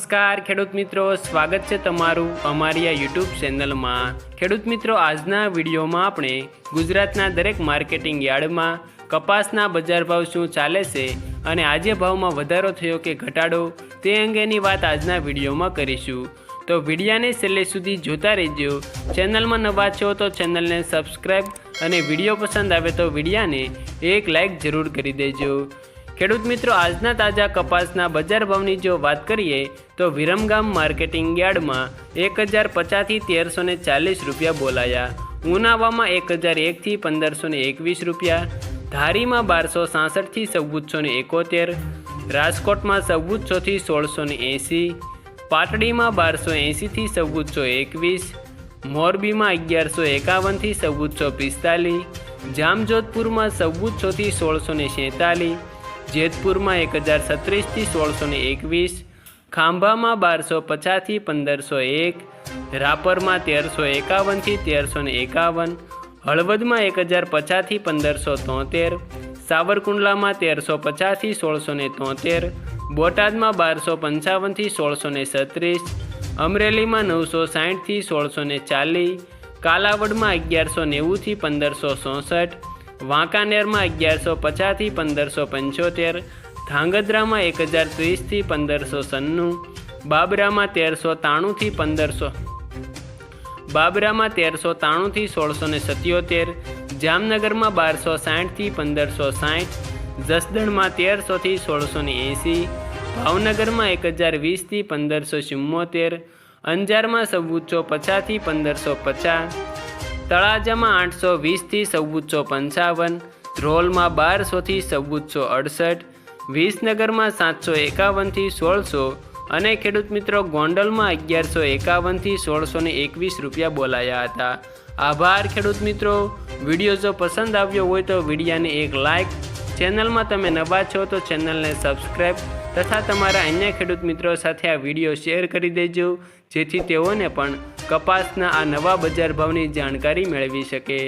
નમસ્કાર ખેડૂત મિત્રો, સ્વાગત છે તમારું અમારી આ યુટ્યુબ ચેનલમાં। ખેડૂત મિત્રો, આજના વિડીયોમાં આપણે ગુજરાતના દરેક માર્કેટિંગ યાર્ડમાં કપાસના બજાર ભાવ શું ચાલે છે અને આજે ભાવમાં વધારો થયો કે ઘટાડો તે અંગેની વાત આજના વિડીયોમાં કરીશું। તો વિડીયાને છેલ્લે સુધી જોતા રહેજો। ચેનલમાં નવા છો તો ચેનલને સબસ્ક્રાઈબ અને વિડીયો પસંદ આવે તો વિડીયાને એક લાઈક જરૂર કરી દેજો। ખેડૂત મિત્રો, આજના તાજા કપાસના બજાર ભાવની જો વાત કરીએ તો વિરમગામ માર્કેટિંગ યાર્ડમાં 1050થી 1340 રૂપિયા બોલાયા। ઉનાવામાં 1001 થી 1521 રૂપિયા, ધારીમાં 1266 થી 1471, રાજકોટમાં 1400 થી 1680, પાટડીમાં 1280 થી 1421, મોરબીમાં 1151 થી 1445, જામજોધપુરમાં 1400 થી 1646, જેતપુરમાં 1036 થી 1621, ખાંભામાં 1250 થી 1501, રાપરમાં 1351 થી 1351, હળવદમાં 1050 થી 1573, સાવરકુંડલામાં 1350 થી 1673, બોટાદમાં 1255 થી 1636, અમરેલીમાં 960 થી 1640, કાલાવડમાં 1190 થી 1564, વાંકાનેરમાં 1150 થી 1575, ધાંગધ્રામાં 1030 થી 1596, બાબરામાં 1393 થી 1393 થી 1677, જામનગરમાં 1260 થી 1560, જસદણમાં 1300 થી 1680, ભાવનગરમાં 1020 થી 1574, અંજારમાં 1450 થી 1550, તળાજામાં 820 થી 1455, ધ્રોલમાં 1200 થી 1468, વિસનગરમાં 751 થી 1600 અને ખેડૂત મિત્રો ગોંડલમાં 1151 થી 1621 રૂપિયા બોલાયા હતા। આભાર ખેડૂત મિત્રો। વિડીયો જો પસંદ આવ્યો હોય તો વિડીયાને એક લાઈક, ચેનલમાં તમે નવા છો તો ચેનલને સબસ્ક્રાઈબ તથા તમારા અન્ય ખેડૂત મિત્રો સાથે આ વિડીયો શેર કરી દેજો, જેથી તેઓને પણ કપાસના આ નવા બજાર ભાવની જાણકારી મેળવી શકે।